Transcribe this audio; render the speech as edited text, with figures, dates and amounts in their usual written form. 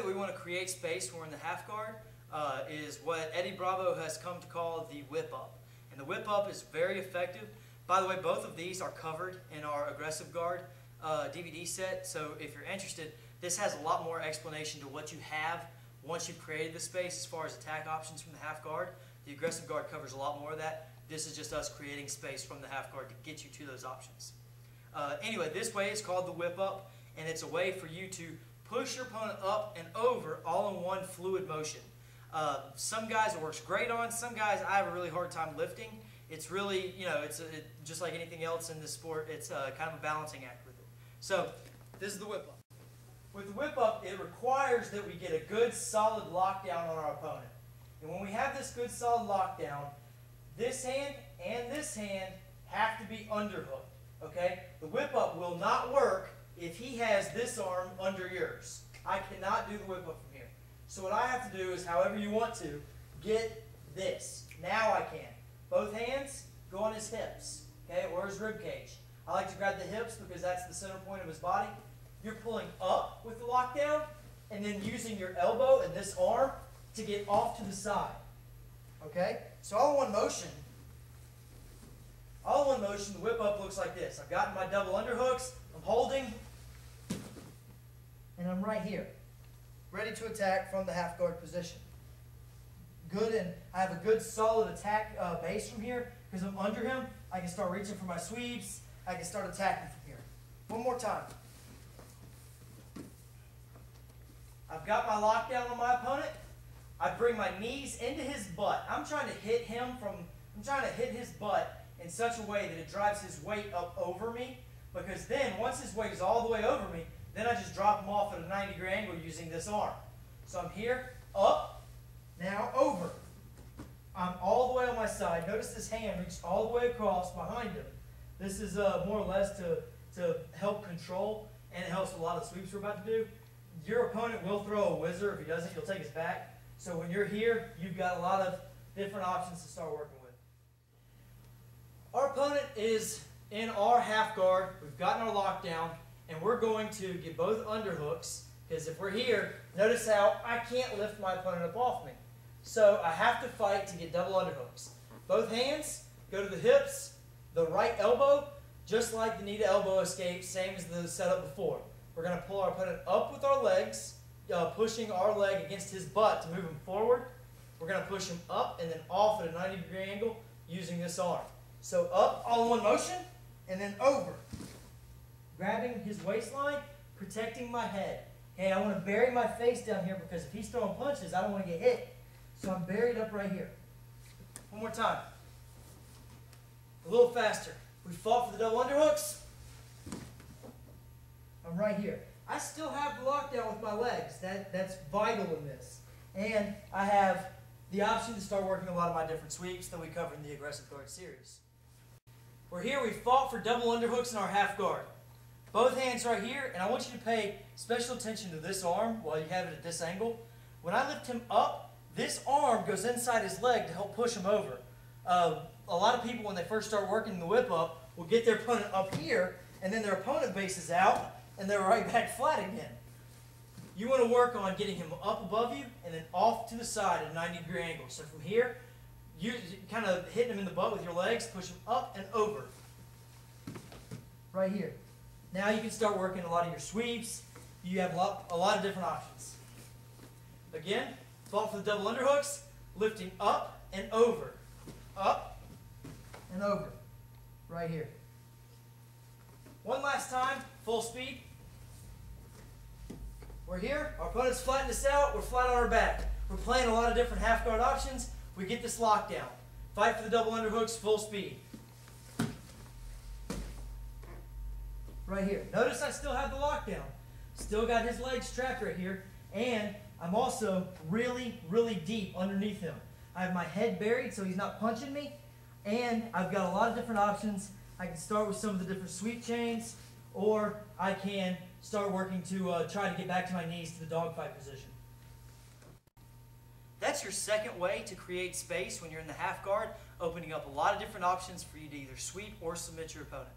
we want to create space when we're in the half guard is what Eddie Bravo has come to call the whip up. And the whip up is very effective. By the way, both of these are covered in our aggressive guard DVD set. So if you're interested, this has a lot more explanation to what you have once you've created the space as far as attack options from the half guard. The aggressive guard covers a lot more of that. This is just us creating space from the half guard to get you to those options. Anyway, this way is called the whip up, and it's a way for you to push your opponent up and over all in one fluid motion. Some guys it works great on. Some guys I have a really hard time lifting. It's really, it's just like anything else in this sport. It's kind of a balancing act with it. So this is the whip up. With the whip up, it requires that we get a good solid lockdown on our opponent. And when we have this good solid lockdown, this hand and this hand have to be underhooked. Okay? The whip up will not work if he has this arm under yours. I cannot do the whip up from here. So what I have to do is, however you want to, get this. Now I can. Both hands go on his hips, okay, or his rib cage. I like to grab the hips because that's the center point of his body. You're pulling up with the lockdown and then using your elbow and this arm to get off to the side. Okay? So all in one motion, the whip up looks like this. I've gotten my double underhooks, I'm holding, and I'm right here, ready to attack from the half guard position. Good, and I have a good solid attack base from here because I'm under him. I can start reaching for my sweeps. I can start attacking from here. One more time. I've got my lockdown on my opponent. I bring my knees into his butt. I'm trying to hit his butt in such a way that it drives his weight up over me, because then once his weight is all the way over me, then I just drop him off at a 90-degree angle using this arm. So I'm here, up, now over. I'm all the way on my side. Notice this hand reached all the way across behind him. This is more or less to help control, and it helps a lot of the sweeps we're about to do. Your opponent will throw a whizzer. If he doesn't, he'll take his back. So when you're here, you've got a lot of different options to start working with. Our opponent is in our half guard. We've gotten our lockdown, and we're going to get both underhooks, because if we're here, notice how I can't lift my opponent up off me. So I have to fight to get double underhooks. Both hands go to the hips, the right elbow, just like the knee to elbow escape, same as the setup before. We're going to pull our opponent up with our legs, pushing our leg against his butt to move him forward. We're going to push him up and then off at a 90-degree angle using this arm. So up, all in one motion, and then over. Grabbing his waistline, protecting my head. Okay, I want to bury my face down here because if he's throwing punches, I don't want to get hit. So I'm buried up right here. One more time. A little faster. We fought for the double underhooks. I'm right here. I still have the lockdown with my legs. That's vital in this. And I have the option to start working a lot of my different sweeps that we cover in the aggressive guard series. We're here. We fought for double underhooks in our half guard. Both hands right here, and I want you to pay special attention to this arm while you have it at this angle. When I lift him up, this arm goes inside his leg to help push him over. A lot of people, when they first start working the whip up, will get their opponent up here, and then their opponent bases out, and they're right back flat again. You want to work on getting him up above you and then off to the side at a 90-degree angle. So from here, you kind of hitting him in the butt with your legs, push him up and over. Right here. Now you can start working a lot of your sweeps. You have a lot of different options. Again, fall for the double underhooks, lifting up and over. Up and over. Right here. One last time, full speed. We're here, our opponent's flattened us out, we're flat on our back. We're playing a lot of different half guard options. We get this lockdown. Fight for the double underhooks, full speed. Right here. Notice I still have the lockdown. Still got his legs trapped right here, and I'm also really, really deep underneath him. I have my head buried so he's not punching me, and I've got a lot of different options. I can start with some of the different sweep chains, or I can start working to try to get back to my knees to the dogfight position. That's your second way to create space when you're in the half guard, opening up a lot of different options for you to either sweep or submit your opponent.